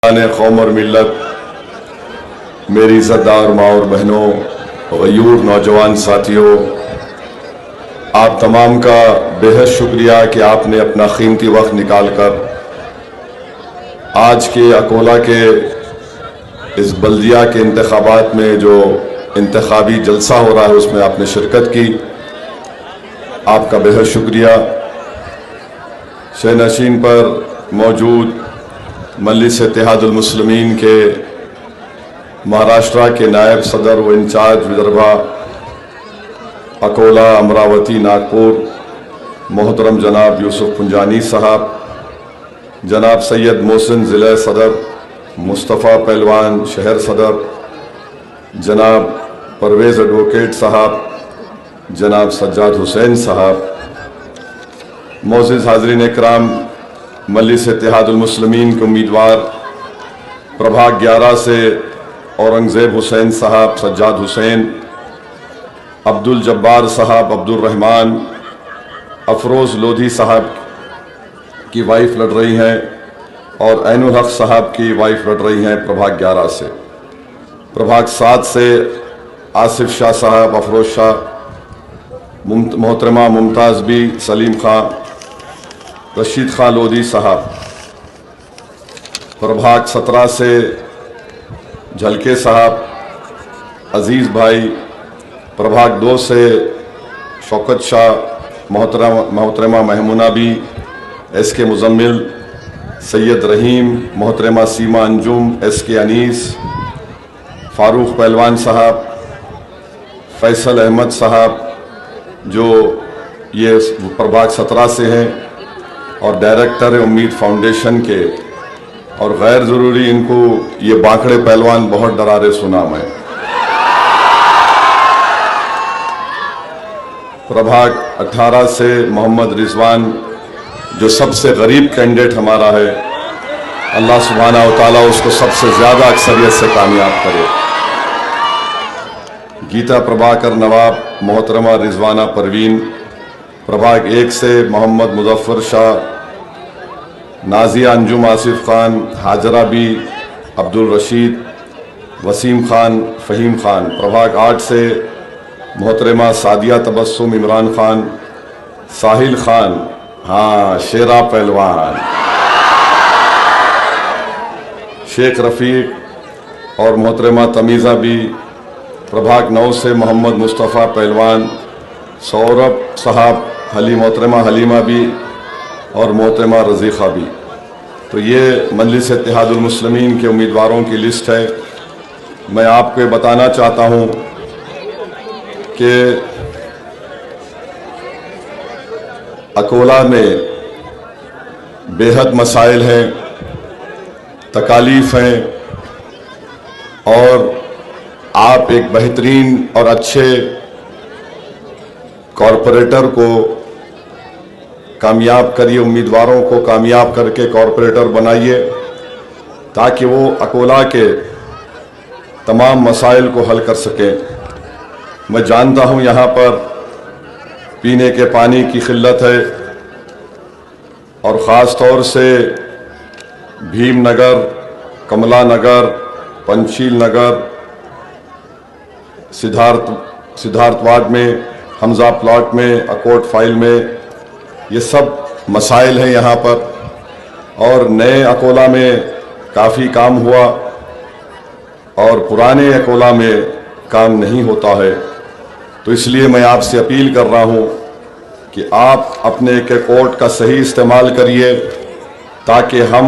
कौम और मिल्लत, मेरी इज़्ज़तदार माँ और बहनों, गयूर नौजवान साथियों, आप तमाम का बेहद शुक्रिया कि आपने अपना कीमती वक्त निकाल कर आज के अकोला के इस बल्दिया के इंतखाबात में जो इंतखाबी जलसा हो रहा है उसमें आपने शिरकत की। आपका बेहद शुक्रिया। शहनशीन पर मौजूद मजलिस इत्तेहादुल मुस्लिमीन के महाराष्ट्र के नायब सदर व इंचार्ज विदर्भा अकोला, अमरावती, नागपुर मोहतरम जनाब यूसुफ पुंजानी साहब, जनाब सैयद मोहसिन ज़िला सदर, मुस्तफ़ा पहलवान शहर सदर, जनाब परवेज़ एडवोकेट साहब, जनाब सज्जाद हुसैन साहब, मोअज़्ज़िज़ हाज़रीन इकराम, मजलिस इत्तेहादुल मुस्लिमीन के उम्मीदवार प्रभाग 11 से औरंगज़ेब हुसैन साहब, सज्जाद हुसैन, अब्दुल जब्बार साहब, अब्दुल रहमान, अफरोज़ लोधी साहब की वाइफ लड़ रही हैं और ऐनुल हक साहब की वाइफ लड़ रही हैं प्रभाग 11 से। प्रभाग 7 से आसिफ शाह साहब, अफरोज़ शाह, मोहतरमा मुमताज़ बी, सलीम खां, रशीद खां लोधी साहब। प्रभाग 17 से झलके साहब, अजीज़ भाई। प्रभाग 2 से शौकत शाह, मोहतरमा महमूना बी, एस के मुजम्मिल, सैयद रहीम, मोहतरमा सीमा अंजुम, एस के अनीस, फारूक पहलवान साहब, फैसल अहमद साहब जो ये प्रभाग 17 से हैं और डायरेक्टर है उम्मीद फाउंडेशन के, और गैर ज़रूरी इनको ये बांकड़े पहलवान बहुत डरारे सुना मैं। प्रभाग 18 से मोहम्मद रिजवान जो सबसे गरीब कैंडिडेट हमारा है, अल्लाह सुब्हानहू व तआला उसको सबसे ज़्यादा अक्सरियत से कामयाब करे। गीता प्रभाकर नवाब, मोहतरमा रिजवाना परवीन। प्रभाग 1 से मोहम्मद मुजफ्फर शाह, नाजिया अंजुम, आसिफ खान, हाजरा बी, अब्दुल रशीद, वसीम खान, फ़हीम खान। प्रभाग 8 से मोहतरमा सादिया तबस्सुम, इमरान खान, साहिल खान, हाँ शेरा पहलवान, शेख रफ़ीक और मोहतरमा तमीज़ा बी। प्रभाग 9 से मोहम्मद मुस्तफ़ा पहलवान, सौरभ साहब, मोहतरमा हलीमा बी और मोहतरमा रज़ीक़ा बी। तो ये मजलिस इत्तेहादुल मुस्लिमीन के उम्मीदवारों की लिस्ट है। मैं आपको बताना चाहता हूँ कि अकोला में बेहद मसाइल हैं, तकालीफ हैं, और आप एक बेहतरीन और अच्छे कॉरपोरेटर को कामयाब करिए, उम्मीदवारों को कामयाब करके कॉरपोरेटर बनाइए ताकि वो अकोला के तमाम मसाइल को हल कर सकें। मैं जानता हूँ यहाँ पर पीने के पानी की किल्लत है और ख़ास तौर से भीमनगर, कमला नगर, पंचशील नगर, सिद्धार्थ वार्ड में, हमजा प्लॉट में, अकोट फाइल में, ये सब मसाइल हैं यहाँ पर। और नए अकोला में काफ़ी काम हुआ और पुराने अकोला में काम नहीं होता है। तो इसलिए मैं आपसे अपील कर रहा हूँ कि आप अपने एक वोट का सही इस्तेमाल करिए ताकि हम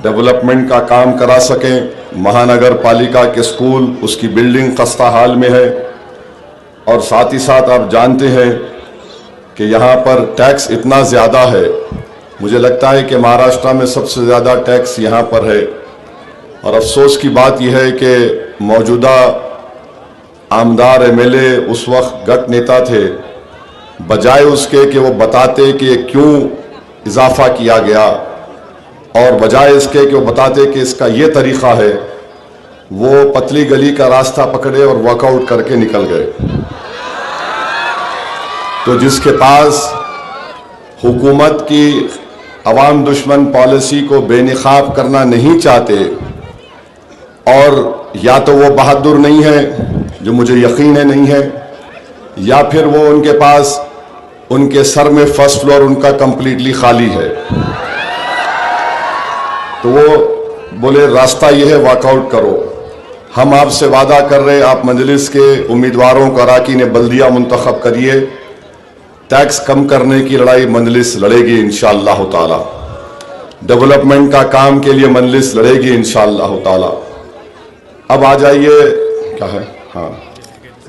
डेवलपमेंट का काम करा सकें। महानगर पालिका के स्कूल, उसकी बिल्डिंग खस्ता हाल में है, और साथ ही साथ आप जानते हैं कि यहाँ पर टैक्स इतना ज़्यादा है, मुझे लगता है कि महाराष्ट्र में सबसे ज़्यादा टैक्स यहाँ पर है। और अफसोस की बात यह है कि मौजूदा आमदार एमएलए उस वक्त गट नेता थे, बजाय उसके कि वो बताते कि क्यों इजाफा किया गया और बजाय इसके कि वो बताते कि इसका ये तरीक़ा है, वो पतली गली का रास्ता पकड़े और वर्कआउट करके निकल गए। तो जिसके पास हुकूमत की अवाम दुश्मन पॉलिसी को बेनकाब करना नहीं चाहते, और या तो वो बहादुर नहीं है, जो मुझे यकीन है नहीं है, या फिर वो उनके पास उनके सर में फर्स्ट फ्लोर उनका कंप्लीटली खाली है। तो वो बोले रास्ता ये है, वॉकआउट करो। हम आपसे वादा कर रहे, आप मजलिस के उम्मीदवारों को अराकीन बल्दिया मुंतखब करिए, टैक्स कम करने की लड़ाई मजलिस लड़ेगी इंशाअल्लाह ताला, डेवलपमेंट का काम के लिए मजलिस लड़ेगी इंशाअल्लाह ताला। अब आ जाइए, क्या है, हाँ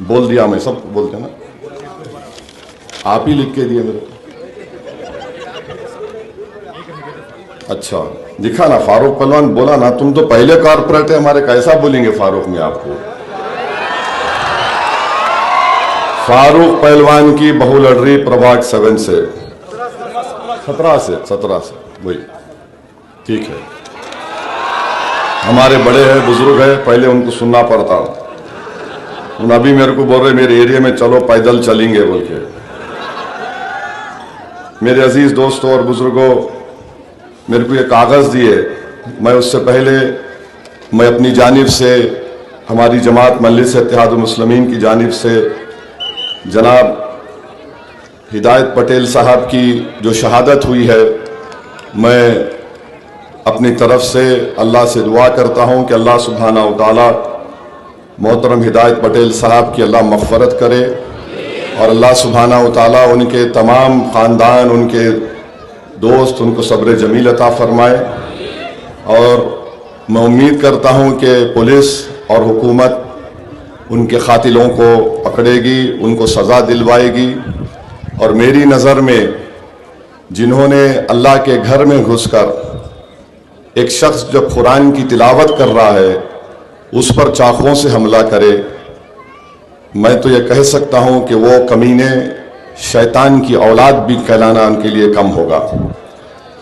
बोल दिया, मैं सब बोलते ना, आप ही लिख के दिए मेरे। अच्छा दिखा ना, फारूक पहलवान बोला ना, तुम तो पहले कॉर्पोरेट है हमारे, कैसा बोलेंगे फारूक में आपको। फारूक पहलवान की बहू लड़ रही प्रभाग 7 से 17 से वही, ठीक है। हमारे बड़े हैं, बुजुर्ग है, पहले उनको सुनना पड़ता। उन अभी मेरे को बोल रहे मेरे एरिया में चलो पैदल चलेंगे बोल के। मेरे अजीज दोस्तों और बुजुर्गों, मेरे को ये कागज़ दिए, मैं उससे पहले मैं अपनी जानिब से, हमारी जमात मजलिस इत्तेहादुल मुस्लिमीन की जानिब से जनाब हिदायत पटेल साहब की जो शहादत हुई है, मैं अपनी तरफ से अल्लाह से दुआ करता हूँ कि अल्लाह सुब्हाना व तआला मोहतरम हिदायत पटेल साहब की अल्लाह मग़फ़रत करे, और अल्लाह सुब्हाना व तआला उनके तमाम ख़ानदान, उनके दोस्त, उनको सब्र जमील अता फरमाए। और मैं उम्मीद करता हूँ कि पुलिस और हुकूमत उनके क़ातिलों को पकड़ेगी, उनको सज़ा दिलवाएगी। और मेरी नज़र में जिन्होंने अल्लाह के घर में घुसकर एक शख्स जब कुरान की तिलावत कर रहा है उस पर चाकुओं से हमला करे, मैं तो ये कह सकता हूँ कि वो कमीने शैतान की औलाद भी कहलाना उनके लिए कम होगा,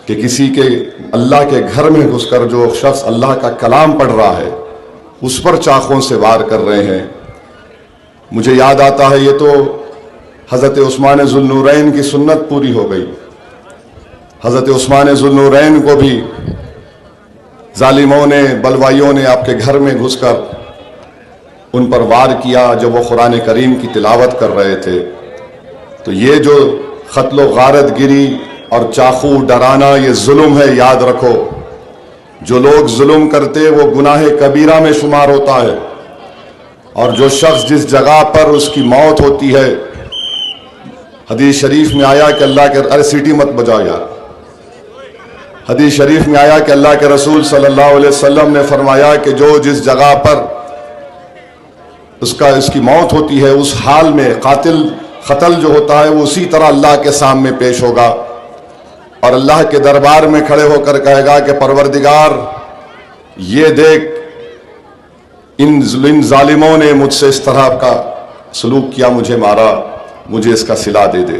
कि किसी के अल्लाह के घर में घुसकर जो शख्स अल्लाह का कलाम पढ़ रहा है उस पर चाकुओं से वार कर रहे हैं। मुझे याद आता है, ये तो हज़रत उस्मान ज़ुन्नूरैन की सुन्नत पूरी हो गई। हज़रत उस्मान ज़ुन्नूरैन को भी जालिमों ने, बलवाइयों ने आपके घर में घुसकर उन पर वार किया जब वो कुरान करीम की तिलावत कर रहे थे। तो ये जो क़त्ल गारत गिरी और चाकू डराना, ये जुल्म है, याद रखो। जो लोग जुल्म करते वो गुनाह कबीरा में शुमार होता है, और जो शख्स जिस जगह पर उसकी मौत होती है, हदीस शरीफ में आया कि अल्लाह के, अरे सीटी मत बजाओ यार, हदीस शरीफ में आया कि अल्लाह के रसूल सल्लल्लाहु अलैहि वसल्लम ने फरमाया कि जो जिस जगह पर उसकी मौत होती है उस हाल में कत्ल जो होता है वो उसी तरह अल्लाह के सामने पेश होगा, और अल्लाह के दरबार में खड़े होकर कहेगा कि परवरदिगार, ये देख इन जालिमों ने मुझसे इस तरह का सलूक किया, मुझे मारा, मुझे इसका सिला दे दे।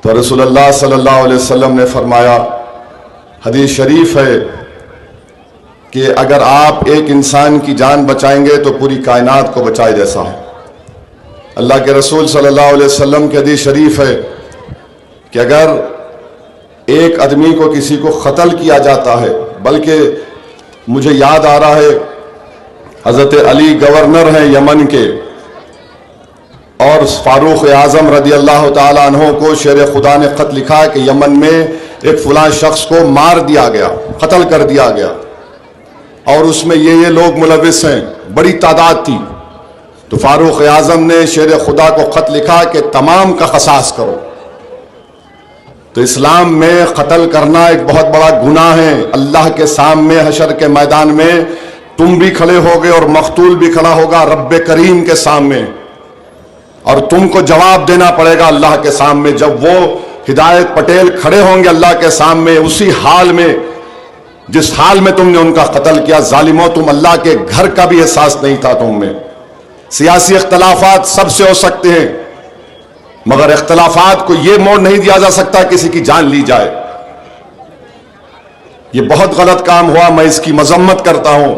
तो रसूलुल्लाह सल्लल्लाहु अलैहि वसल्लम ने फरमाया, हदीस शरीफ है कि अगर आप एक इंसान की जान बचाएंगे तो पूरी कायनात को बचाए जैसा है। अल्लाह के रसूल सल्लल्लाहु अलैहि वसल्लम की हदीस शरीफ है कि अगर एक आदमी को किसी को कत्ल किया जाता है, बल्कि मुझे याद आ रहा है हज़रत अली गवर्नर हैं यमन के, और फारूक आज़म रदी अल्लाह ताला अन्हो को शेर खुदा ने ख़त लिखा कि यमन में एक फलां शख्स को मार दिया गया, कत्ल कर दिया गया, और उसमें ये लोग मुलविस हैं, बड़ी तादाद थी। तो फारूक आज़म ने शेर खुदा को ख़त लिखा कि तमाम का क़सास करो। तो इस्लाम में कत्ल करना एक बहुत बड़ा गुनाह है। अल्लाह के सामने हशर के मैदान में तुम भी खड़े होगे और मकतूल भी खड़ा होगा रब्बे करीम के सामने, और तुमको जवाब देना पड़ेगा अल्लाह के सामने। जब वो हिदायत पटेल खड़े होंगे अल्लाह के सामने, उसी हाल में जिस हाल में तुमने उनका कत्ल किया, जालिमों, तुम अल्लाह के घर का भी एहसास नहीं था तुम में। सियासी इख्तलाफात सबसे हो सकते हैं, मगर इख्तलाफात को यह मोड़ नहीं दिया जा सकता किसी की जान ली जाए। ये बहुत गलत काम हुआ, मैं इसकी मजम्मत करता हूं।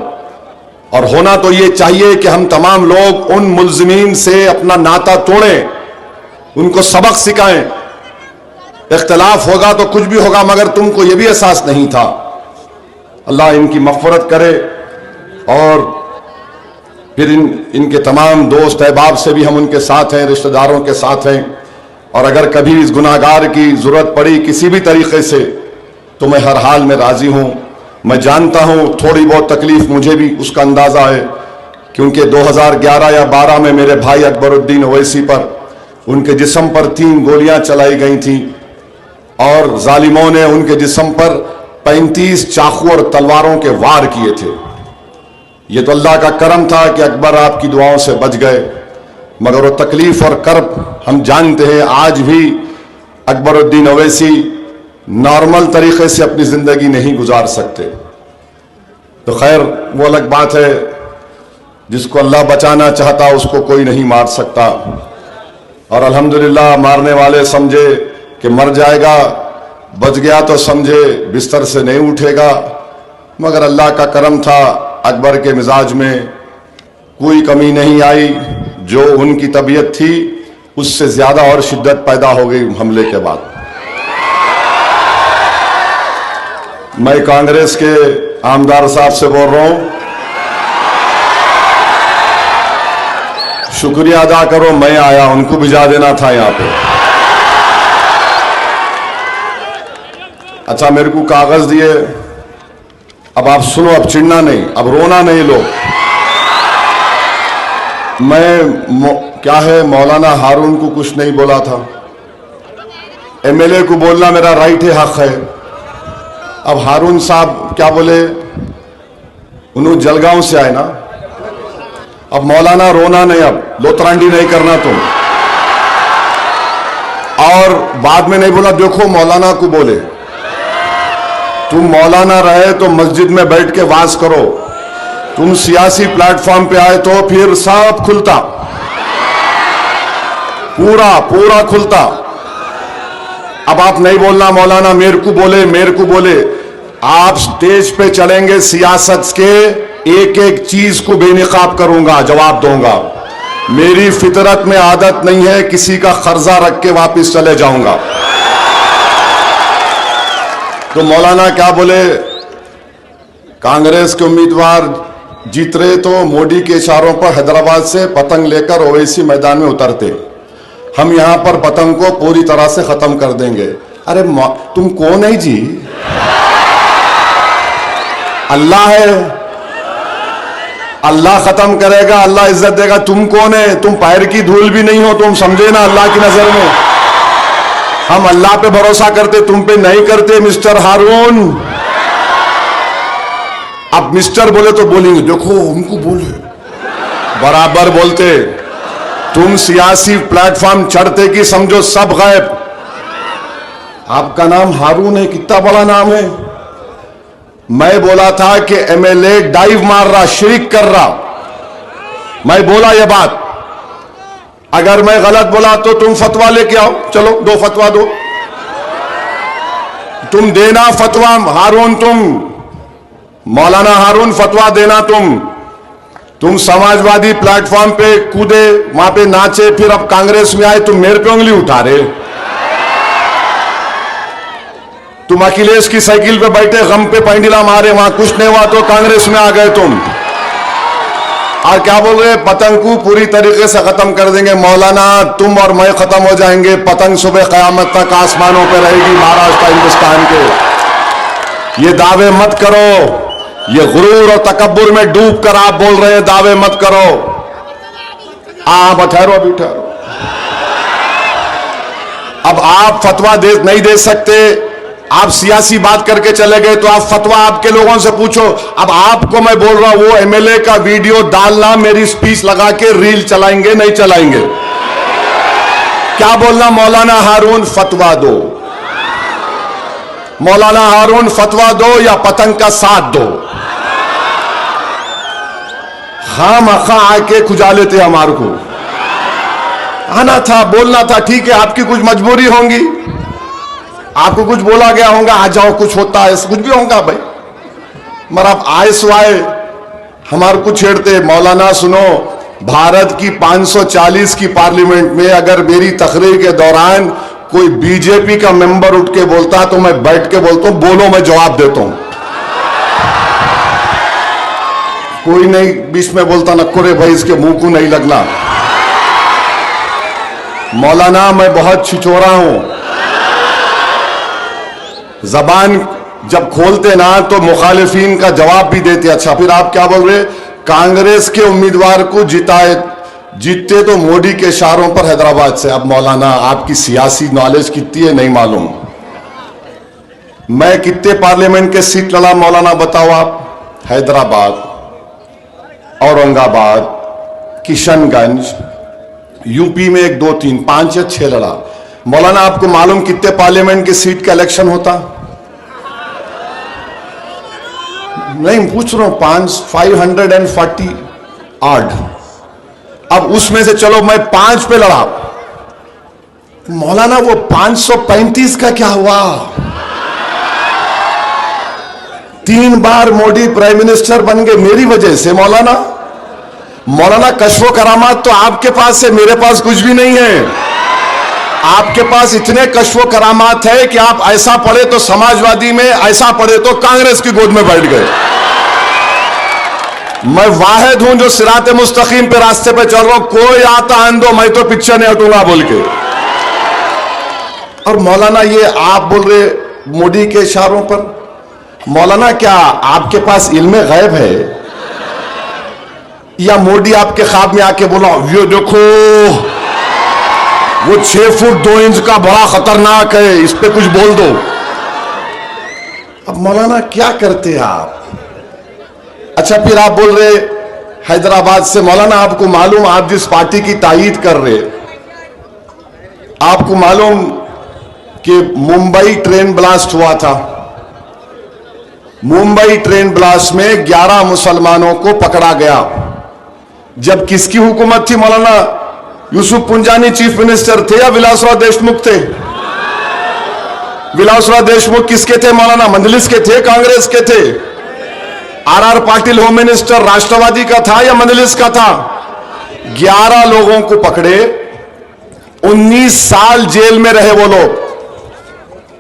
और होना तो ये चाहिए कि हम तमाम लोग उन मुल्जिमीन से अपना नाता तोड़ें, उनको सबक सिखाएं। इख्तलाफ होगा तो कुछ भी होगा, मगर तुमको यह भी एहसास नहीं था। अल्लाह इनकी मग़फ़िरत करे और फिर इनके तमाम दोस्त अहबाब से भी हम उनके साथ हैं, रिश्तेदारों के साथ हैं। और अगर कभी इस गुनाहगार की ज़रूरत पड़ी किसी भी तरीक़े से तो मैं हर हाल में राज़ी हूँ। मैं जानता हूँ थोड़ी बहुत तकलीफ़ मुझे भी उसका अंदाज़ा है, क्योंकि 2011 या 12 में मेरे भाई अकबरुद्दीन ओवैसी पर उनके जिस्म पर 3 गोलियां चलाई गई थी और जालिमों ने उनके जिस्म पर 35 चाकू और तलवारों के वार किए थे। ये तो अल्लाह का करम था कि अकबर आपकी दुआओं से बच गए, मगर वो तकलीफ और कर्ब हम जानते हैं। आज भी अकबरुद्दीन ओवैसी नॉर्मल तरीके से अपनी ज़िंदगी नहीं गुजार सकते। तो खैर वो अलग बात है, जिसको अल्लाह बचाना चाहता उसको कोई नहीं मार सकता। और अल्हम्दुलिल्लाह मारने वाले समझे कि मर जाएगा, बच गया तो समझे बिस्तर से नहीं उठेगा। मगर अल्लाह का करम था, अकबर के मिजाज में कोई कमी नहीं आई। जो उनकी तबीयत थी उससे ज़्यादा और शिद्दत पैदा हो गई हमले के बाद। मैं कांग्रेस के आमदार साहब से बोल रहा हूं, शुक्रिया अदा करो, मैं आया, उनको भिजा देना था यहां पे। अच्छा मेरे को कागज दिए, अब आप सुनो, अब चिढ़ना नहीं, अब रोना नहीं। लोग मैं क्या है, मौलाना हारून को कुछ नहीं बोला था, एमएलए को बोलना मेरा राइट है, हक है। अब हारून साहब क्या बोले, उन्होंने जलगांव से आए ना। अब मौलाना रोना नहीं, अब लोतरांडी नहीं करना तुम। और बाद में नहीं बोला, देखो मौलाना को बोले, तुम मौलाना रहे तो मस्जिद में बैठ के वाज करो, तुम सियासी प्लेटफॉर्म पे आए तो फिर सब खुलता, पूरा पूरा खुलता। अब आप नहीं बोलना मौलाना मेरे को बोले, मेरे को बोले। आप स्टेज पे चलेंगे, सियासत के एक एक चीज को बेनिकाब करूंगा, जवाब दूंगा। मेरी फितरत में आदत नहीं है किसी का कर्जा रख के वापस चले जाऊंगा। तो मौलाना क्या बोले, कांग्रेस के उम्मीदवार जीत रहे तो मोदी के इशारों पर हैदराबाद से पतंग लेकर ओवैसी मैदान में उतरते, हम यहां पर पतंग को पूरी तरह से खत्म कर देंगे। अरे तुम कौन है जी? अल्लाह है, अल्लाह खत्म करेगा, अल्लाह इज्जत देगा। तुम कौन है? तुम पैर की धूल भी नहीं हो, तुम समझे ना अल्लाह की नजर में। हम अल्लाह पे भरोसा करते, तुम पे नहीं करते मिस्टर हारून। अब मिस्टर बोले तो बोलेंगे, देखो उनको बोले, बराबर बोलते। तुम सियासी प्लेटफॉर्म चढ़ते कि समझो सब गायब। आपका नाम हारून है, कितना बड़ा नाम है। मैं बोला था कि एमएलए डाइव मार रहा, शिरिक कर रहा, मैं बोला ये बात। अगर मैं गलत बोला तो तुम फतवा लेके आओ, चलो 2 फतवा दो, तुम देना फतवा। हारून, तुम मौलाना हारून फतवा देना। तुम समाजवादी प्लेटफॉर्म पे कूदे, वहां पे नाचे, फिर अब कांग्रेस में आए, तुम मेरे पे उंगली उठा रहे। तुम अखिलेश की साइकिल पे बैठे, गम पे पैंडिला मारे, वहां कुछ नहीं हुआ तो कांग्रेस में आ गए तुम। और क्या बोल रहे, पतंग को पूरी तरीके से खत्म कर देंगे। मौलाना तुम और मैं खत्म हो जाएंगे, पतंग सुबह कयामत तक आसमानों पे रहेगी महाराष्ट्र हिंदुस्तान के। ये दावे मत करो, ये गुरूर और तकब्बुर में डूब कर आप बोल रहे हैं दावे मत करो। आप ठहरो, अभी ठहरो। अब आप फतवा नहीं दे सकते, आप सियासी बात करके चले गए तो आप फतवा आपके लोगों से पूछो। अब आपको मैं बोल रहा हूं, वो एमएलए का वीडियो डालना, मेरी स्पीच लगा के रील चलाएंगे नहीं चलाएंगे? क्या बोलना, मौलाना हारून फतवा दो, मौलाना हारून फतवा दो या पतंग का साथ दो। हम अखा आके खुजा लेते, हमारे को आना था, बोलना था, ठीक है आपकी कुछ मजबूरी होंगी, आपको कुछ बोला गया होगा, आ जाओ, कुछ होता है, कुछ भी होगा भाई, मगर आप आए स्वाए हमारे को छेड़ते। मौलाना सुनो, भारत की 540 की पार्लियामेंट में अगर मेरी तकरीर के दौरान कोई बीजेपी का मेंबर उठ के बोलता है तो मैं बैठ के बोलता हूं, बोलो मैं जवाब देता हूं। कोई नहीं बीच में बोलता, नक्को रे भाई इसके मुंह को नहीं लगना। मौलाना मैं बहुत छिछोरा हूं, जबान जब खोलते ना तो मुखालिफिन का जवाब भी देते। अच्छा फिर आप क्या बोल रहे, कांग्रेस के उम्मीदवार को जीतते तो मोदी के इशारों पर हैदराबाद से। अब मौलाना आपकी सियासी नॉलेज कितनी है नहीं मालूम। मैं कितने पार्लियामेंट के सीट लड़ा मौलाना बताओ आप? हैदराबाद, औरंगाबाद, किशनगंज, यूपी में 1, 2, 3, 5 या 6 लड़ा। मौलाना आपको मालूम कितने पार्लियामेंट के सीट का इलेक्शन होता? नहीं पूछ रहा हूं, 548। अब उसमें से चलो मैं 5 पे लड़ा, मौलाना वो 535 का क्या हुआ? 3 बार मोदी प्राइम मिनिस्टर बन गए मेरी वजह से। मौलाना कश्फो करामात तो आपके पास है, मेरे पास कुछ भी नहीं है। आपके पास इतने कश्फो करामात है कि आप ऐसा पढ़े तो समाजवादी में, ऐसा पढ़े तो कांग्रेस की गोद में बैठ गए। मैं वाहिद हूं जो सिराते मुस्तकीम पे रास्ते पे चल रहा हूं, कोई आता आंदो मैं तो पीछे नहीं हटूंगा बोल के। और मौलाना ये आप बोल रहे मोदी के इशारों पर, मौलाना क्या आपके पास इल्मे गैब है या मोदी आपके ख्वाब में आके बोला ये देखो वो 6 फुट 2 इंच का बड़ा खतरनाक है, इस पे कुछ बोल दो। अब मौलाना क्या करते हैं आप? अच्छा फिर आप बोल रहे हैदराबाद से। मौलाना आपको मालूम आप जिस पार्टी की तायीद कर रहे, आपको मालूम कि मुंबई ट्रेन ब्लास्ट हुआ था। मुंबई ट्रेन ब्लास्ट में 11 मुसलमानों को पकड़ा गया। जब किसकी हुकूमत थी मौलाना? यूसुफ पुंजानी चीफ मिनिस्टर थे या विलासराव देशमुख थे? विलासराव देशमुख किसके थे मौलाना? मंजलिस के थे, कांग्रेस के थे। आर पाटिल होम मिनिस्टर राष्ट्रवादी का था या मंजलिस का था? 11 लोगों को पकड़े, 19 साल जेल में रहे वो लोग।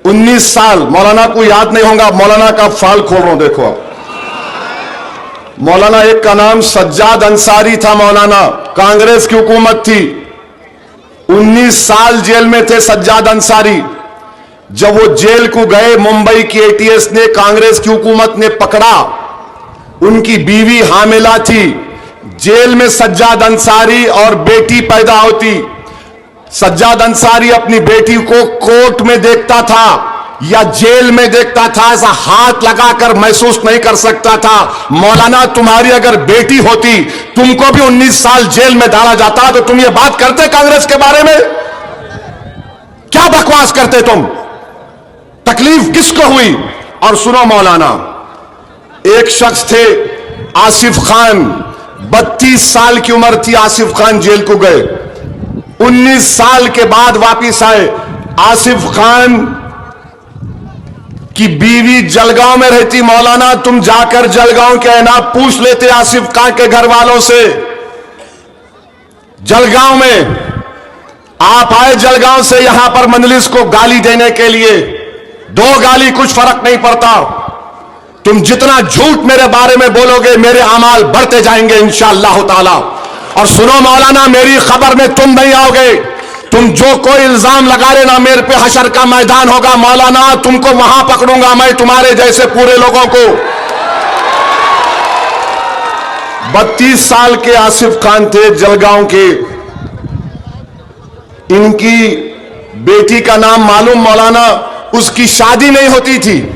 19 साल। मौलाना को याद नहीं होगा, मौलाना का फाइल खोल रहा हूं देखो आप। मौलाना एक का नाम सज्जाद अंसारी था मौलाना, कांग्रेस की हुकूमत थी। 19 साल जेल में थे सज्जाद अंसारी। जब वो जेल को गए, मुंबई की एटीएस ने, कांग्रेस की हुकूमत ने पकड़ा। उनकी बीवी हामिला थी। जेल में सज्जाद अंसारी और बेटी पैदा होती। सज्जाद अंसारी अपनी बेटी को कोर्ट में देखता था या जेल में देखता था, ऐसा हाथ लगाकर महसूस नहीं कर सकता था। मौलाना तुम्हारी अगर बेटी होती, तुमको भी 19 साल जेल में डाला जाता तो तुम ये बात करते कांग्रेस के बारे में? क्या बकवास करते तुम? तकलीफ किसको हुई? और सुनो मौलाना, एक शख्स थे आसिफ खान, 32 साल की उम्र थी। आसिफ खान जेल को गए, 19 साल के बाद वापिस आए। आसिफ खान की बीवी जलगांव में रहती। मौलाना तुम जाकर जलगांव के ना पूछ लेते आसिफ खान के घर वालों से। जलगांव में आप आए, जलगांव से यहां पर मंजलिस को गाली देने के लिए। 2 गाली कुछ फर्क नहीं पड़ता। तुम जितना झूठ मेरे बारे में बोलोगे, मेरे अमाल बढ़ते जाएंगे इंशाअल्लाह ताला। और सुनो मौलाना, मेरी खबर में तुम नहीं आओगे। तुम जो कोई इल्जाम लगा लेना मेरे पे, हशर का मैदान होगा मौलाना, तुमको वहां पकड़ूंगा मैं, तुम्हारे जैसे पूरे लोगों को। 32 साल के आसिफ खान थे, जलगांव के। इनकी बेटी का नाम मालूम मौलाना? उसकी शादी नहीं होती थी,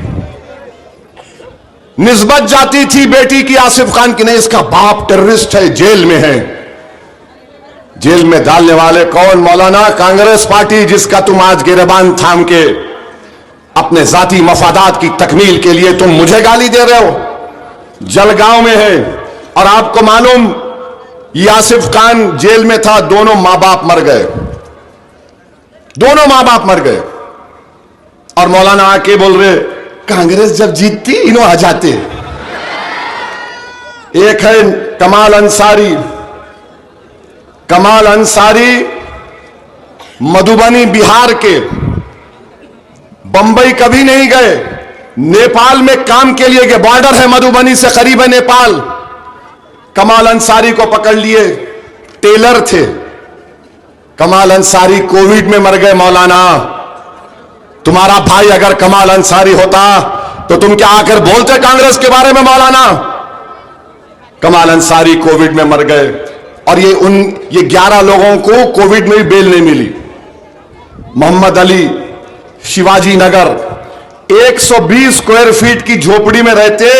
निस्बत जाती थी बेटी की आसिफ खान की। नहीं, इसका बाप टेररिस्ट है, जेल में है। जेल में डालने वाले कौन मौलाना? कांग्रेस पार्टी, जिसका तुम आज गिरबान थाम के अपने जाती मफादात की तकमील के लिए तुम मुझे गाली दे रहे हो। जलगांव में है। और आपको मालूम, ये आसिफ खान जेल में था, दोनों मां बाप मर गए। दोनों मां बाप मर गए। और मौलाना आके बोल रहे कांग्रेस जब जीतती इन्हों आ जाते। एक है कमाल अंसारी। कमाल अंसारी मधुबनी बिहार के बंबई कभी नहीं गए, नेपाल में काम के लिए गए, बॉर्डर है मधुबनी से करीब है नेपाल। कमाल अंसारी को पकड़ लिए, टेलर थे। कमाल अंसारी कोविड में मर गए। मौलाना, तुम्हारा भाई अगर कमाल अंसारी होता तो तुम क्या आकर बोलते कांग्रेस के बारे में? मौलाना, कमाल अंसारी कोविड में मर गए और ये 11 लोगों को कोविड में भी बेल नहीं मिली। मोहम्मद अली, शिवाजी नगर, 120 स्क्वायर फीट की झोपड़ी में रहते।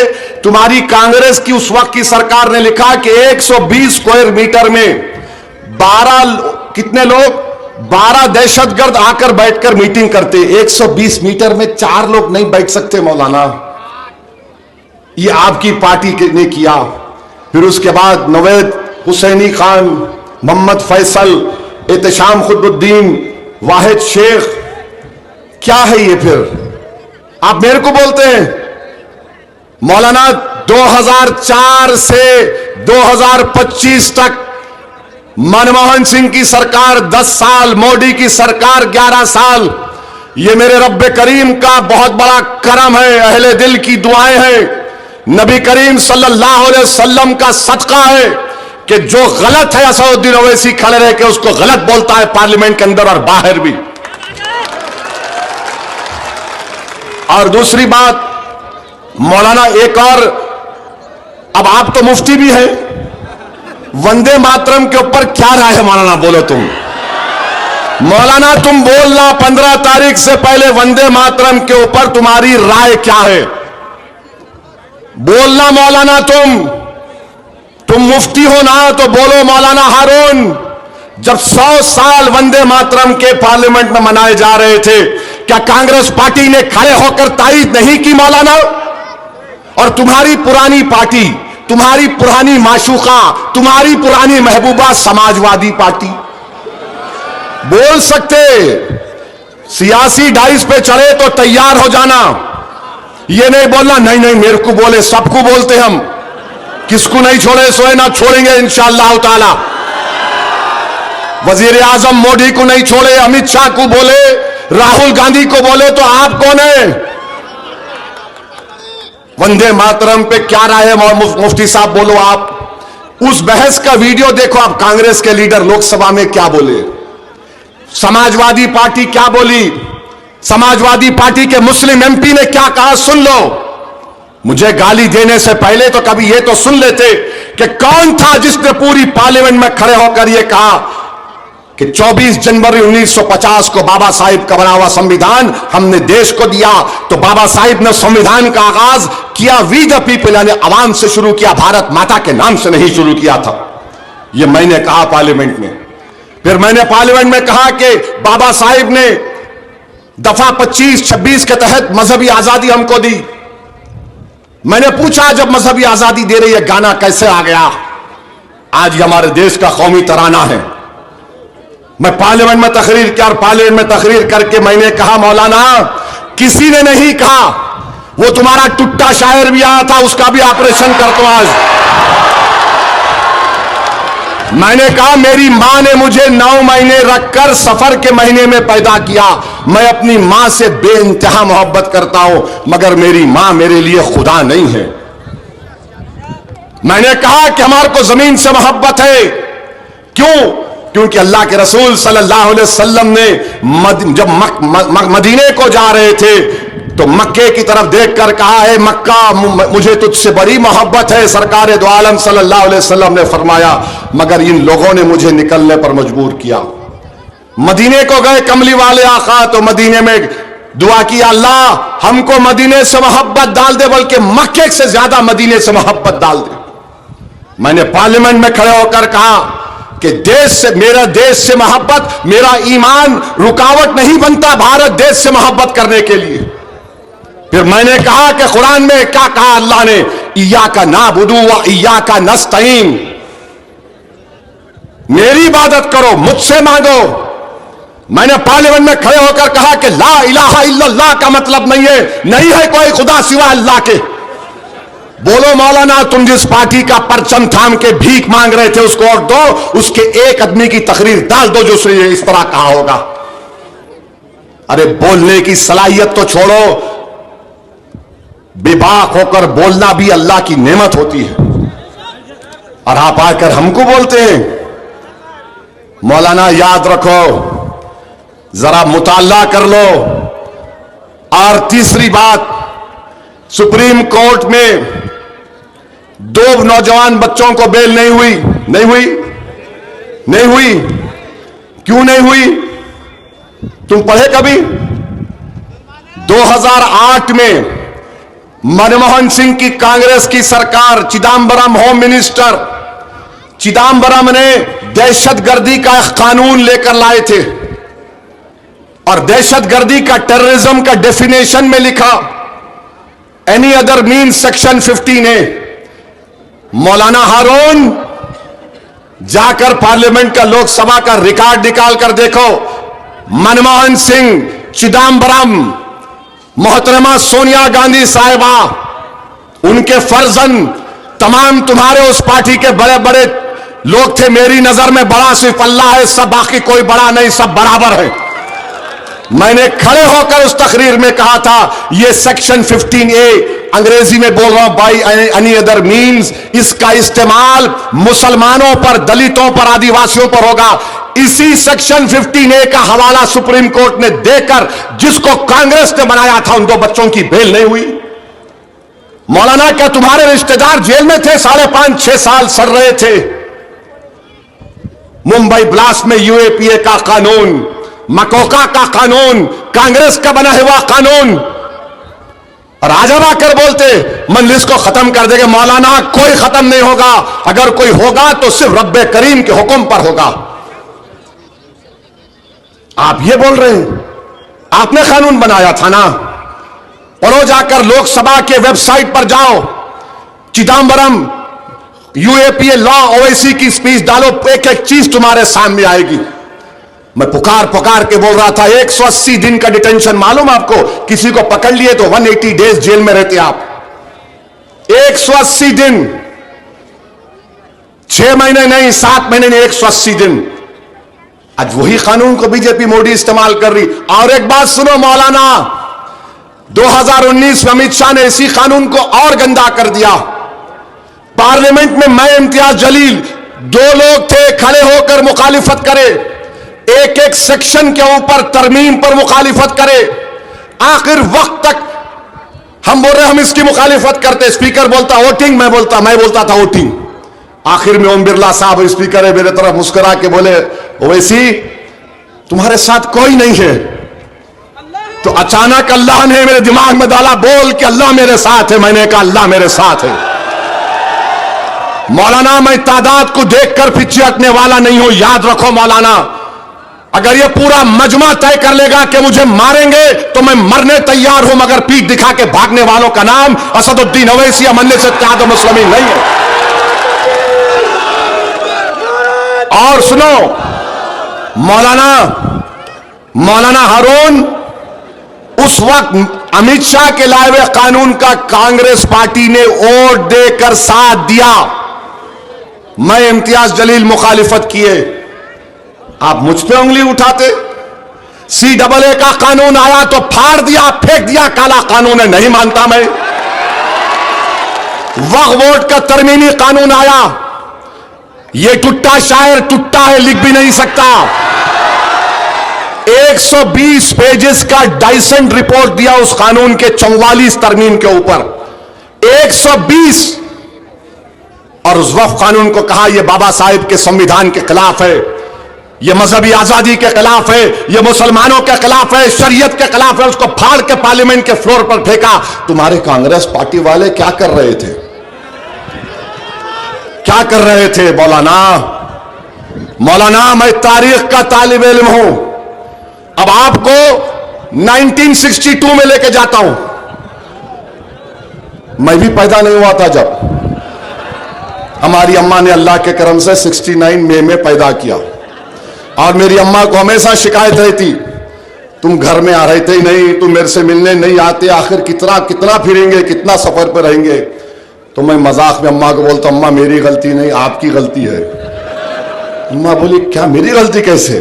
तुम्हारी कांग्रेस की उस वक्त की सरकार ने लिखा कि 120 स्क्वायर मीटर में 12 कितने लोग, 12 दहशतगर्द आकर बैठकर मीटिंग करते। 120 मीटर में 4 लोग नहीं बैठ सकते। मौलाना, ये आपकी पार्टी ने किया। फिर उसके बाद नवेद हुसैनी खान, मोहम्मद फैसल, एहतशाम खुद्दुद्दीन, वाहिद शेख, क्या है ये? फिर आप मेरे को बोलते हैं। मौलाना, 2004 से 2025 तक मनमोहन सिंह की सरकार 10 साल, मोदी की सरकार 11 साल। ये मेरे रब्बे करीम का बहुत बड़ा करम है, अहले दिल की दुआएं हैं, नबी करीम सल्लल्लाहु अलैहि वसल्लम का सदका है कि जो गलत है असदुद्दीन ओवैसी खड़े रह के उसको गलत बोलता है पार्लियामेंट के अंदर और बाहर भी। और दूसरी बात मौलाना, एक और, अब आप तो मुफ्ती भी हैं, वंदे मातरम के ऊपर क्या राय है? मौलाना बोलो तुम। मौलाना तुम बोलना, 15 तारीख से पहले वंदे मातरम के ऊपर तुम्हारी राय क्या है? बोलना मौलाना। तुम मुफ्ती हो ना, तो बोलो मौलाना हारून। जब 100 साल वंदे मातरम के पार्लियामेंट में मनाए जा रहे थे, क्या कांग्रेस पार्टी ने खड़े होकर तायीद नहीं की? मौलाना, और तुम्हारी पुरानी पार्टी, तुम्हारी पुरानी माशूका, तुम्हारी पुरानी महबूबा समाजवादी पार्टी बोल सकते। सियासी डाइस पे चढ़े तो तैयार हो जाना, ये नहीं बोलना नहीं नहीं मेरे को बोले, सबको बोलते हम, किसको नहीं छोड़े सोए ना छोड़ेंगे इंशाअल्लाह ताला। वजीर आजम मोदी को नहीं छोड़े, अमित शाह को बोले, राहुल गांधी को बोले, तो आप कौन है? वंदे मातरम पे क्या राय है मुफ्ती साहब? बोलो आप। उस बहस का वीडियो देखो आप, कांग्रेस के लीडर लोकसभा में क्या बोले, समाजवादी पार्टी क्या बोली, समाजवादी पार्टी के मुस्लिम एमपी ने क्या कहा, सुन लो। मुझे गाली देने से पहले तो कभी ये तो सुन लेते कि कौन था जिसने पूरी पार्लियामेंट में खड़े होकर यह कहा कि 24 जनवरी 1950 को बाबा साहिब का बना हुआ संविधान हमने देश को दिया। तो बाबा साहिब ने संविधान का आगाज किया वी द पीपल, यानी आवाम से शुरू किया, भारत माता के नाम से नहीं शुरू किया था। यह मैंने कहा पार्लियामेंट में। फिर मैंने पार्लियामेंट में कहा कि बाबा साहिब ने दफा 25-26 के तहत मजहबी आजादी हमको दी। मैंने पूछा जब मजहबी आजादी दे रही है गाना कैसे आ गया? आज ये हमारे देश का कौमी तराना है। मैं पार्लियामेंट में तकरीर किया और पार्लियामेंट में तकरीर करके मैंने कहा मौलाना किसी ने नहीं कहा, वो तुम्हारा टुट्टा शायर भी आया था उसका भी ऑपरेशन कर दो आज। मैंने कहा मेरी मां ने मुझे 9 महीने रखकर सफर के महीने में पैदा किया। मैं अपनी मां से बेइंतहा मोहब्बत करता हूं, मगर मेरी मां मेरे लिए खुदा नहीं है। मैंने कहा कि हमारे को जमीन से मोहब्बत है। क्यों? क्योंकि अल्लाह के रसूल सल्लल्लाहु अलैहि वसल्लम ने जब मदीने को जा रहे थे तो मक्के की तरफ देखकर कहा है मक्का मुझे तुझसे बड़ी मोहब्बत है। सरकार दो आलम सल्लल्लाहु अलैहि वसल्लम ने फरमाया मगर इन लोगों ने मुझे निकलने पर मजबूर किया। मदीने को गए कमली वाले आका, तो मदीने में दुआ की अल्लाह हमको मदीने से मोहब्बत डाल दे, बल्कि मक्के से ज्यादा मदीने से मोहब्बत डाल दे। मैंने पार्लियामेंट में खड़े होकर कहा कि मेरा देश से मोहब्बत, मेरा ईमान रुकावट नहीं बनता भारत देश से मोहब्बत करने के लिए। फिर मैंने कहा कि कुरान में क्या कहा अल्लाह ने, इय्याका नाबुदु व इय्याका नस्तईन, मेरी इबादत करो मुझसे मांगो। मैंने पार्लियामेंट में खड़े होकर कहा कि ला इलाहा इल्लल्लाह का मतलब नहीं है कोई खुदा सिवा अल्लाह के। बोलो मौलाना तुम जिस पार्टी का परचम थाम के भीख मांग रहे थे उसको वोट दो, उसके एक आदमी की तकरीर डाल दो जो उसने इस तरह कहा होगा। अरे बोलने की सलाहियत तो छोड़ो, बेबाक होकर बोलना भी अल्लाह की नेमत होती है। और आप आकर हमको बोलते हैं। मौलाना याद रखो, जरा मुताला कर लो। और तीसरी बात, सुप्रीम कोर्ट में 2 नौजवान बच्चों को बेल नहीं हुई। क्यों नहीं हुई? तुम पढ़े कभी? 2008 में मनमोहन सिंह की कांग्रेस की सरकार, चिदम्बरम होम मिनिस्टर चिदम्बरम ने दहशतगर्दी का एक कानून लेकर लाए थे और दहशतगर्दी का, टेररिज्म का डेफिनेशन में लिखा any other mean section 15A। मौलाना हारून, जाकर पार्लियामेंट का, लोकसभा का रिकॉर्ड निकाल कर देखो। मनमोहन सिंह, चिदम्बरम, मोहतरमा सोनिया गांधी साहिबा, उनके फर्जन, तमाम तुम्हारे उस पार्टी के बड़े बड़े लोग थे। मेरी नजर में बड़ा सिर्फ अल्लाह है, सब बाकी कोई बड़ा नहीं, सब बराबर है। मैंने खड़े होकर उस तकरीर में कहा था, यह सेक्शन 15A, अंग्रेजी में बोल रहा हूं, बाई एनी अदर मीन्स, इसका इस्तेमाल मुसलमानों पर, दलितों पर, आदिवासियों पर होगा। इसी सेक्शन 15A का हवाला सुप्रीम कोर्ट ने देकर, जिसको कांग्रेस ने बनाया था, उन 2 बच्चों की बेल नहीं हुई। मौलाना, क्या तुम्हारे रिश्तेदार जेल में थे? 5.5-6 साल सड़ रहे थे। मुंबई ब्लास्ट में UAPA का कानून, मकोका का कानून, कांग्रेस का बना हुआ कानून, और आज आकर बोलते मजलिस को खत्म कर देंगे। मौलाना, कोई खत्म नहीं होगा। अगर कोई होगा तो सिर्फ रब्बे करीम के हुक्म पर होगा। आप ये बोल रहे हैं, आपने कानून बनाया था ना? पढ़ो, जाकर लोकसभा के वेबसाइट पर जाओ, चिदम्बरम UAPA लॉ, OIC की स्पीच डालो, एक एक चीज तुम्हारे सामने आएगी। मैं पुकार के बोल रहा था, 180 दिन का डिटेंशन, मालूम आपको? किसी को पकड़ लिए तो 180 डेज जेल में रहते आप। 180 दिन, 6 महीने नहीं, 7 महीने नहीं, 180 दिन। आज वही कानून को बीजेपी मोदी इस्तेमाल कर रही। और एक बात सुनो मौलाना, 2019 में अमित शाह ने इसी कानून को और गंदा कर दिया। पार्लियामेंट में मैं, इम्तियाज जलील, 2 लोग थे, खड़े होकर मुखालिफत करे, एक एक सेक्शन के ऊपर तरमीम पर मुखालिफत करे। आखिर वक्त तक हम बोल रहे हम इसकी मुखालिफत करते, स्पीकर बोलता वोटिंग, मैं बोलता था वोटिंग। आखिर में ओम बिरला साहब स्पीकर है, मेरे तरफ मुस्कुरा के बोले, ओवैसी तुम्हारे साथ कोई नहीं है। तो अचानक अल्लाह ने मेरे दिमाग में डाला, बोल कि अल्लाह मेरे साथ है। मैंने कहा अल्लाह मेरे साथ है। मौलाना, मैं तादाद को देखकर पीछे हटने वाला नहीं हूं। याद रखो मौलाना, अगर ये पूरा मजमा तय कर लेगा कि मुझे मारेंगे तो मैं मरने तैयार हूं, मगर पीठ दिखा के भागने वालों का नाम असदुद्दीन ओवैसी या मजलिस इत्तेहाद मुस्लिमीन नहीं है। और सुनो मौलाना हारून, उस वक्त अमित शाह के लाए हुए कानून का कांग्रेस पार्टी ने वोट देकर साथ दिया। मैं, इम्तियाज जलील मुखालिफत किए। आप मुझ पे उंगली उठाते। CAA का कानून आया तो फाड़ दिया, फेंक दिया, काला कानून है, नहीं मानता मैं। वक्फ बोर्ड का तरमीमी कानून आया, ये टुट्टा शायर टुट्टा है, लिख भी नहीं सकता। 120 पेजेस का डाइसेंट रिपोर्ट दिया उस कानून के 44 तरमीम के ऊपर, 120। और उस वक्फ कानून को कहा यह बाबा साहिब के संविधान के खिलाफ है, यह मजहबी आजादी के खिलाफ है, यह मुसलमानों के खिलाफ है, शरीयत के खिलाफ है। उसको फाड़ के पार्लियामेंट के फ्लोर पर फेंका। तुम्हारे कांग्रेस पार्टी वाले क्या कर रहे थे? क्या कर रहे थे मौलाना, मैं तारीख का तालिब इल्म हूं। अब आपको 1962 में लेके जाता हूं। मैं भी पैदा नहीं हुआ था जब। हमारी अम्मा ने अल्लाह के करम से 69 मई में पैदा किया, और मेरी अम्मा को हमेशा शिकायत रहती, तुम घर में आ रहते ही नहीं, तुम मेरे से मिलने नहीं आते, आखिर कितना फिरेंगे, कितना सफर पर रहेंगे। तो मैं मजाक में अम्मा को बोलता, अम्मा मेरी गलती नहीं, आपकी गलती है। अम्मा बोली, क्या मेरी गलती कैसे?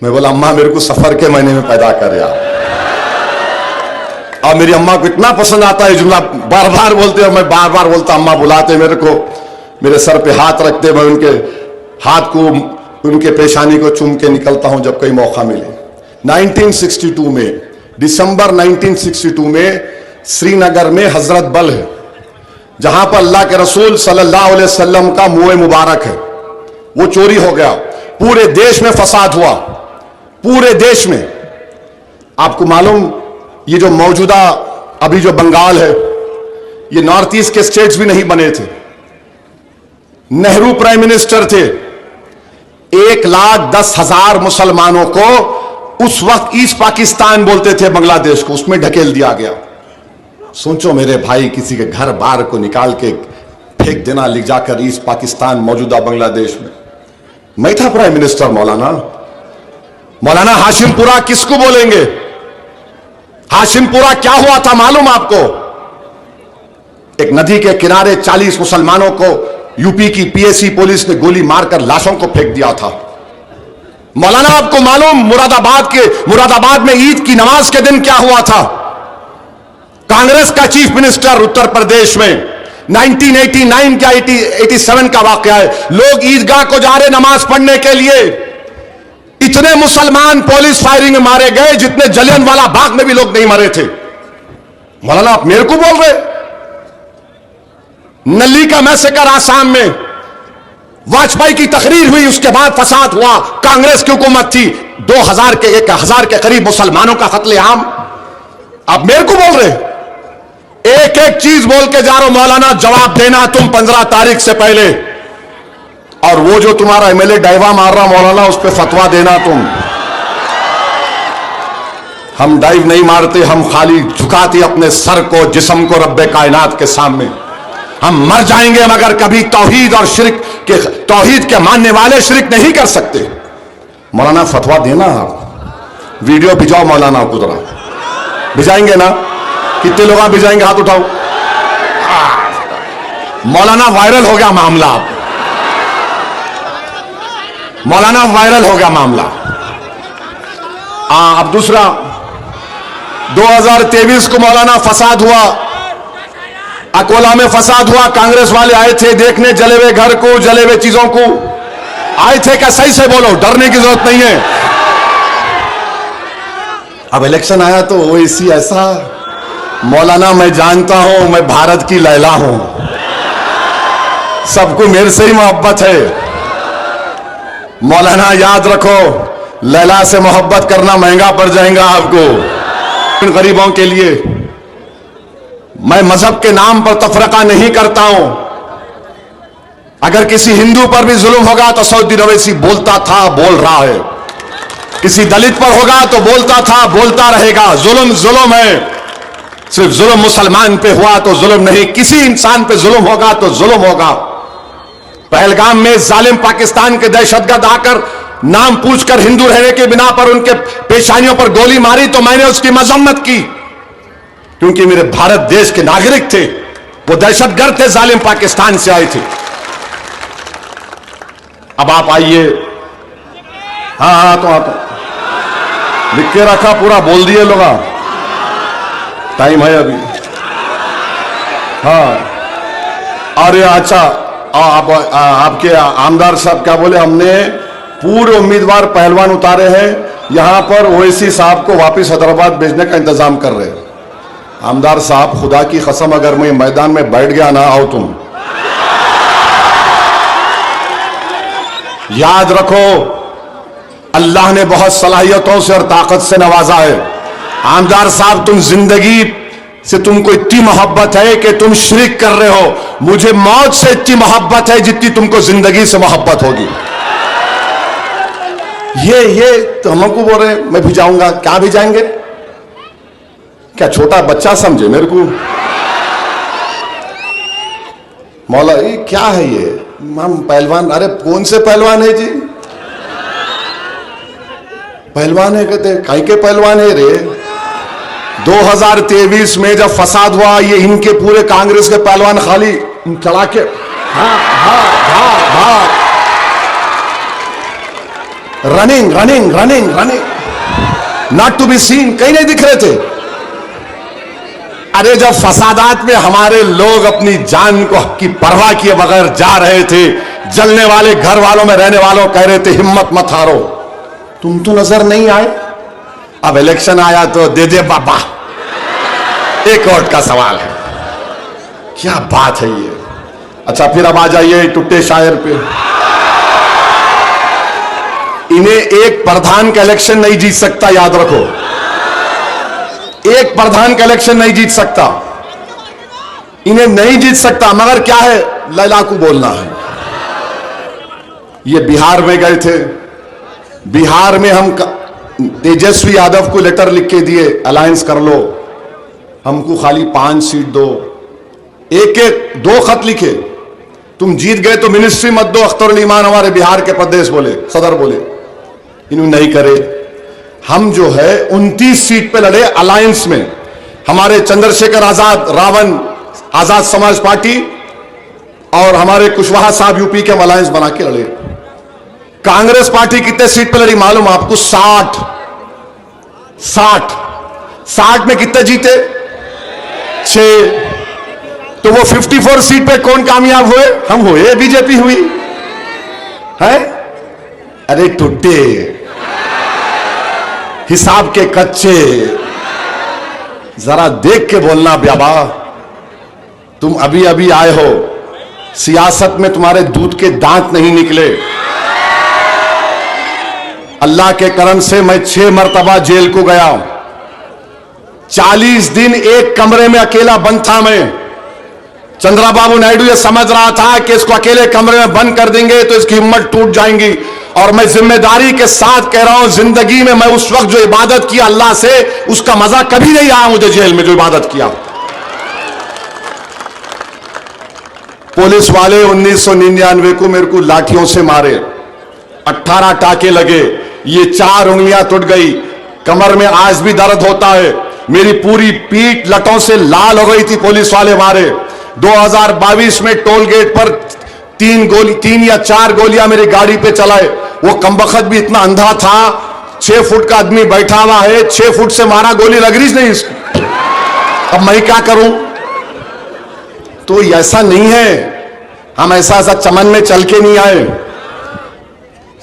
मैं बोला अम्मा मेरे को सफर के महीने में पैदा करे आप। और मेरी अम्मा को इतना पसंद आता है जुमला, बार बार बोलते हैं, मैं बार बार बोलता, अम्मा बुलाते मेरे को, मेरे सर पे हाथ रखते, मैं उनके हाथ को, उनके पेशानी को चूम के निकलता हूं जब कहीं मौका मिले। 1962 में, दिसंबर 1962 में श्रीनगर में हजरत बल है, जहां पर अल्लाह के रसूल सल्लल्लाहु अलैहि वसल्लम का मुंह मुबारक है, वो चोरी हो गया। पूरे देश में फसाद हुआ, पूरे देश में। आपको मालूम, ये जो मौजूदा अभी जो बंगाल है, ये नॉर्थ ईस्ट के स्टेट्स भी नहीं बने थे। नेहरू प्राइम मिनिस्टर थे, 1,10,000 मुसलमानों को, उस वक्त ईस्ट पाकिस्तान बोलते थे बांग्लादेश को, उसमें ढकेल दिया गया। सोचो मेरे भाई, किसी के घर बार को निकाल के फेंक देना, लिख जाकर ईस्ट पाकिस्तान मौजूदा बांग्लादेश में। मैं था प्राइम मिनिस्टर, मौलाना हाशिमपुरा किसको बोलेंगे? हाशिमपुरा क्या हुआ था मालूम आपको? एक नदी के किनारे 40 मुसलमानों को यूपी की पीएसी पुलिस ने गोली मारकर लाशों को फेंक दिया था। मौलाना आपको मालूम मुरादाबाद में ईद की नमाज के दिन क्या हुआ था? कांग्रेस का चीफ मिनिस्टर उत्तर प्रदेश में 1989 का 87 का वाकया है, लोग ईदगाह को जा रहे नमाज पढ़ने के लिए, इतने मुसलमान पुलिस फायरिंग में मारे गए जितने जलियांवाला बाग में भी लोग नहीं मरे थे। मौलाना आप मेरे को बोल रहे? नली का मैसेकर आसाम में, वाजपेयी की तकरीर हुई, उसके बाद फसाद हुआ, कांग्रेस की हुकूमत थी, 1,000 के करीब मुसलमानों का कत्लेआम। आप मेरे को बोल रहे? एक एक चीज बोल के जा रहे हो। मौलाना जवाब देना तुम 15 तारीख से पहले, और वो जो तुम्हारा एमएलए डाइवा मार रहा मौलाना, उस पर फतवा देना तुम। हम डाइव नहीं मारते, हम खाली झुकाते अपने सर को, जिस्म को रब्बे कायनात के सामने। हम मर जाएंगे मगर कभी तौहीद और शिरक के, तौहीद के मानने वाले शिरक नहीं कर सकते। मौलाना फतवा देना, आप वीडियो भिजाओ मौलाना को, जरा भिजाएंगे ना? कितने लोग भिजाएंगे? हाथ उठाओ। मौलाना वायरल हो गया मामला, मौलाना वायरल हो गया मामला। अब दूसरा, 2023 को मौलाना फसाद हुआ, अकोला में फसाद हुआ, कांग्रेस वाले आए थे देखने, जले हुए घर को, जले हुए चीजों को आए थे क्या? सही से बोलो, डरने की जरूरत नहीं है। अब इलेक्शन आया तो ओवैसी ऐसा, मौलाना मैं जानता हूं, मैं भारत की लैला हूं, सबको मेरे से ही मोहब्बत है। मौलाना याद रखो, लैला से मोहब्बत करना महंगा पड़ जाएगा आपको। गरीबों के लिए मैं मजहब के नाम पर तफरका नहीं करता हूं। अगर किसी हिंदू पर भी जुल्म होगा तो सऊदी ओवैसी बोलता था, बोल रहा है। किसी दलित पर होगा तो बोलता था, बोलता रहेगा। जुल्म जुल्म है, सिर्फ जुल्म मुसलमान पे हुआ तो जुल्म नहीं, किसी इंसान पे जुल्म होगा तो जुल्म होगा। पहलगाम में जालिम पाकिस्तान के दहशतगर्द आकर नाम पूछकर हिंदू रहने के बिना पर उनके पेशानियों पर गोली मारी तो मैंने उसकी मजम्मत की, क्योंकि मेरे भारत देश के नागरिक थे, वो दहशतगर्द थे, जालिम पाकिस्तान से आए थे। अब आप आइए। हाँ तो आप लिख के रखा, पूरा बोल दिए लोग, टाइम है अभी। हाँ, अरे अच्छा, आपके आमदार साहब क्या बोले? हमने पूरे उम्मीदवार पहलवान उतारे हैं, यहां पर ओवैसी साहब को वापस हैदराबाद भेजने का इंतजाम कर रहे हैं। आमदार साहब, खुदा की कसम अगर मैं मैदान में बैठ गया ना, आओ तुम याद रखो, अल्लाह ने बहुत सलाहियतों से और ताकत से नवाजा है। आमदार साहब, तुम जिंदगी से तुमको इतनी मोहब्बत है कि तुम शिरक कर रहे हो, मुझे मौत से इतनी मोहब्बत है जितनी तुमको जिंदगी से मोहब्बत होगी। ये तो हमको बोल रहे मैं भिजाऊंगा, क्या भिजाएंगे? क्या छोटा बच्चा समझे मेरे को? मौला ये क्या है ये? हम पहलवान, अरे कौन से पहलवान है जी? पहलवान है कहते, काहे के पहलवान है रे? 2023 में जब फसाद हुआ, ये इनके पूरे कांग्रेस के पहलवान खाली चढ़ा के running running running running, not to be seen, कहीं नहीं दिख रहे थे। अरे जब फसादात में हमारे लोग अपनी जान को की परवाह किए बगैर जा रहे थे, जलने वाले घर वालों में रहने वालों कह रहे थे हिम्मत मत हारो, तुम तो नजर नहीं आए। अब इलेक्शन आया तो दे दे बाबा, एक वोट का सवाल है। क्या बात है ये। अच्छा फिर अब आ जाइए टुट्टे शायर पे। इन्हें एक प्रधान का इलेक्शन नहीं जीत सकता, याद रखो, एक प्रधान का इलेक्शन नहीं जीत सकता, इन्हें नहीं जीत सकता। मगर क्या है, लैला को बोलना है। ये बिहार में गए थे, बिहार में हम तेजस्वी यादव को लेटर लिख के दिए, अलायंस कर लो, हमको खाली 5 सीट दो। एक एक 2 खत लिखे, तुम जीत गए तो मिनिस्ट्री मत दो। अख्तरुल ईमान हमारे बिहार के प्रदेश बोले, सदर बोले, इन्होंने नहीं करे। हम जो है 29 सीट पे लड़े अलायंस में, हमारे चंद्रशेखर आजाद, रावण आजाद समाज पार्टी और हमारे कुशवाहा साहब यूपी के अलायंस बना के लड़े। कांग्रेस पार्टी कितने सीट पे लड़ी मालूम आपको? 60 में कितने जीते? 6। तो वो 54 सीट पे कौन कामयाब हुए? हम हुए, बीजेपी हुई है। अरे टुट्टे, हिसाब के कच्चे, जरा देख के बोलना ब्याबा। तुम अभी अभी आए हो, सियासत में तुम्हारे दूध के दांत नहीं निकले। अल्लाह के करम से मैं 6 मरतबा जेल को गया, 40 दिन एक कमरे में अकेला बंद था मैं। चंद्रबाबू नायडू ये समझ रहा था कि इसको अकेले कमरे में बंद कर देंगे तो इसकी हिम्मत टूट जाएंगी। और मैं जिम्मेदारी के साथ कह रहा हूं, जिंदगी में मैं उस वक्त जो इबादत किया अल्लाह से, उसका मजा कभी नहीं आया मुझे जेल में जो इबादत किया। पुलिस वाले 1999 को मेरे को लाठियों से मारे, 18 टाके लगे, ये 4 उंगलियां टूट गई, कमर में आज भी दर्द होता है, मेरी पूरी पीठ लटों से लाल हो गई थी, पुलिस वाले मारे। 2022 में टोल गेट पर 3 या 4 गोलियां मेरी गाड़ी पे चलाए। वो कमबख्त भी इतना अंधा था, 6 फुट का आदमी बैठा हुआ है, 6 फुट से मारा, गोली लग रही नहीं इसको। अब मैं क्या करूं? तो ऐसा नहीं है, हम ऐसा चमन में चल के नहीं आए,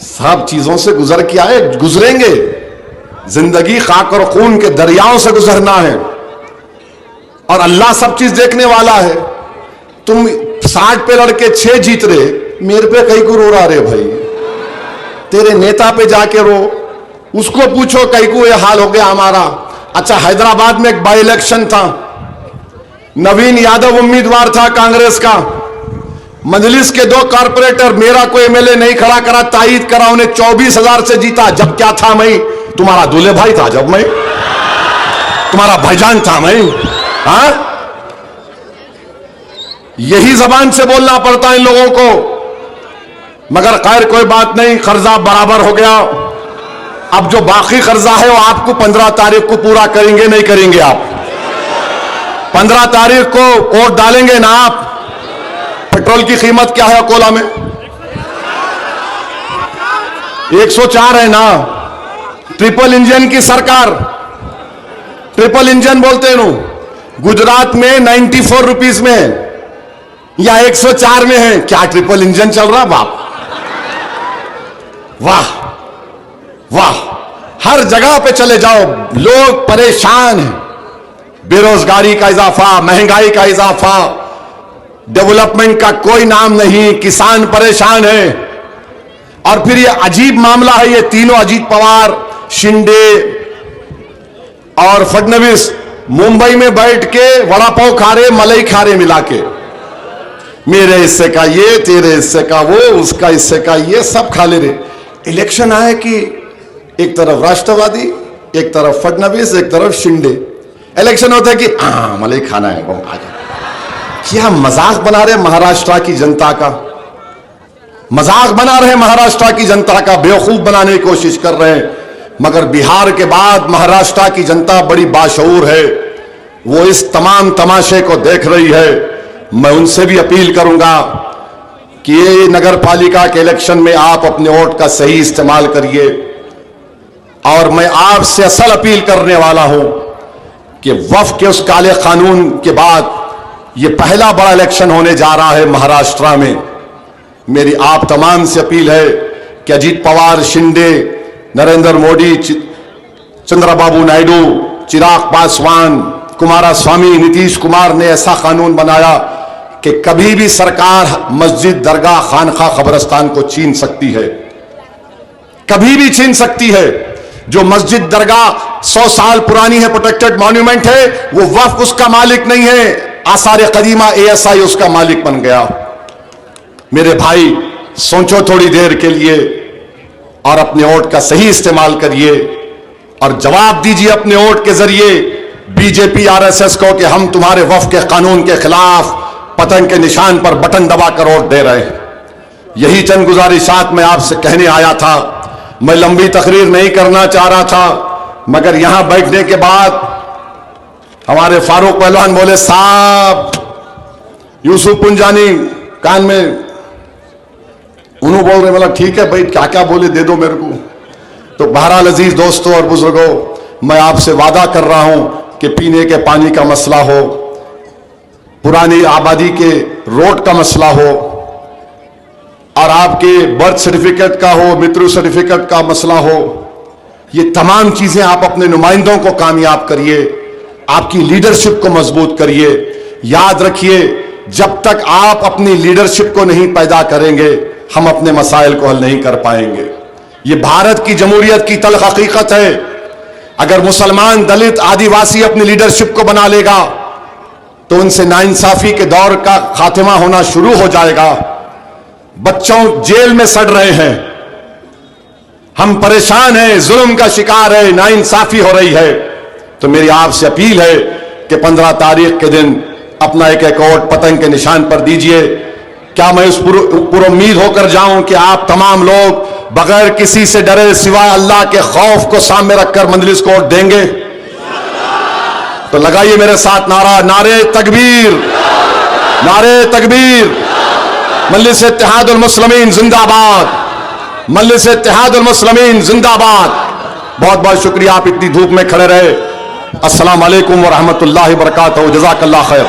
सब चीजों से गुजर के आए, गुजरेंगे। जिंदगी खाक और खून के दरियाओं से गुजरना है और अल्लाह सब चीज देखने वाला है। तुम 60 पे लड़के 6 जीत रहे, मेरे पे कहीं को रो रहा रे भाई, तेरे नेता पे जाके रो, उसको पूछो कहीं को ये हाल हो गया हमारा। अच्छा, हैदराबाद में एक बाई इलेक्शन था, नवीन यादव उम्मीदवार था कांग्रेस का, मजलिस के 2 कारपोरेटर, मेरा कोई एमएलए नहीं खड़ा करा, तायीद करा, उन्हें 24,000 से जीता। जब क्या था, मैं तुम्हारा दूल्हे भाई था, जब मैं तुम्हारा भाईजान था मैं। हाँ, यही जबान से बोलना पड़ता है इन लोगों को। मगर खैर कोई बात नहीं, कर्जा बराबर हो गया। अब जो बाकी कर्जा है वो आपको 15 तारीख को पूरा करेंगे, नहीं करेंगे आप? 15 तारीख को वोट डालेंगे ना आप? पेट्रोल की कीमत क्या है अकोला में? 104 है ना। ट्रिपल इंजन की सरकार, ट्रिपल इंजन बोलते हैं नो, गुजरात में 94 रुपीस में या 104 में है। क्या ट्रिपल इंजन चल रहा बाप? वाह वाह, हर जगह पे चले जाओ लोग परेशान हैं, बेरोजगारी का इजाफा, महंगाई का इजाफा, डेवलपमेंट का कोई नाम नहीं, किसान परेशान है। और फिर ये अजीब मामला है, ये तीनों, अजीत पवार, शिंदे और फडणवीस, मुंबई में बैठ के वड़ा पाव खा रहे, मलाई खा रहे मिला के, मेरे हिस्से का ये, तेरे हिस्से का वो, उसका हिस्से का ये, सब खा ले रहे। इलेक्शन आए कि एक तरफ राष्ट्रवादी, एक तरफ फडणवीस, एक तरफ शिंदे, इलेक्शन होता है कि हाँ मलाई खाना है, वो आ जाए। क्या मजाक बना रहे महाराष्ट्र की जनता का, मजाक बना रहे महाराष्ट्र की जनता का, बेवकूफ बनाने की कोशिश कर रहे हैं। मगर बिहार के बाद महाराष्ट्र की जनता बड़ी बाशऊर है, वो इस तमाम तमाशे को देख रही है। मैं उनसे भी अपील करूंगा, कि ये नगर पालिका के इलेक्शन में आप अपने वोट का सही इस्तेमाल करिए। और मैं आपसे असल अपील करने वाला हूं कि वक्फ के उस काले कानून के बाद ये पहला बड़ा इलेक्शन होने जा रहा है महाराष्ट्र में। मेरी आप तमाम से अपील है कि अजीत पवार, शिंदे, नरेंद्र मोदी, चंद्रबाबू नायडू, चिराग पासवान, कुमारस्वामी, नीतीश कुमार ने ऐसा कानून बनाया कि कभी भी सरकार मस्जिद, दरगाह, खानखा, कब्रिस्तान को छीन सकती है, कभी भी छीन सकती है। जो मस्जिद, दरगाह 100 साल पुरानी है, प्रोटेक्टेड मॉन्यूमेंट है, वो वक्फ उसका मालिक नहीं है, आसार कदीमा ASI उसका मालिक बन गया। मेरे भाई, सोचो थोड़ी देर के लिए और अपने वोट का सही इस्तेमाल करिए और जवाब दीजिए अपने वोट के जरिए बीजेपी, RSS को कि हम तुम्हारे वक्फ के कानून के खिलाफ पतंग के निशान पर बटन दबाकर वोट दे रहे हैं। यही चंद गुजारिशात मैं आपसे कहने आया था। मैं लंबी तकरीर नहीं करना चाह रहा था, मगर यहां बैठने के बाद हमारे फारूक पहलवान बोले, साहब यूसुफ पुंजानी कान में उन्होंने बोल रहे, मतलब ठीक है भाई, क्या क्या बोले दे दो मेरे को। तो बहरहाल अजीज दोस्तों और बुजुर्गों, मैं आपसे वादा कर रहा हूं कि पीने के पानी का मसला हो, पुरानी आबादी के रोड का मसला हो, और आपके बर्थ सर्टिफिकेट का हो, मृत्यु सर्टिफिकेट का मसला हो, ये तमाम चीजें आप अपने नुमाइंदों को कामयाब करिए, आपकी लीडरशिप को मजबूत करिए। याद रखिए, जब तक आप अपनी लीडरशिप को नहीं पैदा करेंगे, हम अपने मसाइल को हल नहीं कर पाएंगे। ये भारत की जमहूरियत की तल्ख हकीकत है। अगर मुसलमान, दलित, आदिवासी अपनी लीडरशिप को बना लेगा तो उनसे नाइंसाफी के दौर का खात्मा होना शुरू हो जाएगा। बच्चों जेल में सड़ रहे हैं, हम परेशान हैं, जुल्म का शिकार है, नाइंसाफी हो रही है। तो मेरी आपसे अपील है कि 15 तारीख के दिन अपना एक एक वोट पतंग के निशान पर दीजिए। क्या मैं उस पूरा उम्मीद होकर जाऊं कि आप तमाम लोग बगैर किसी से डरे, सिवाय अल्लाह के खौफ को सामने रखकर मंजलिस को वोट देंगे? तो लगाइए मेरे साथ नारा, नारे तकबीर, नारे तकबीर। मजलिस इत्तेहादुल मुस्लिमीन जिंदाबाद, मजलिस इत्तेहादुल मुस्लिमीन जिंदाबाद। बहुत बहुत शुक्रिया, आप इतनी धूप में खड़े रहे। अस्सलाम वालेकुम व रहमतुल्लाहि व बरकातहू। जज़ाकल्लाह खैर।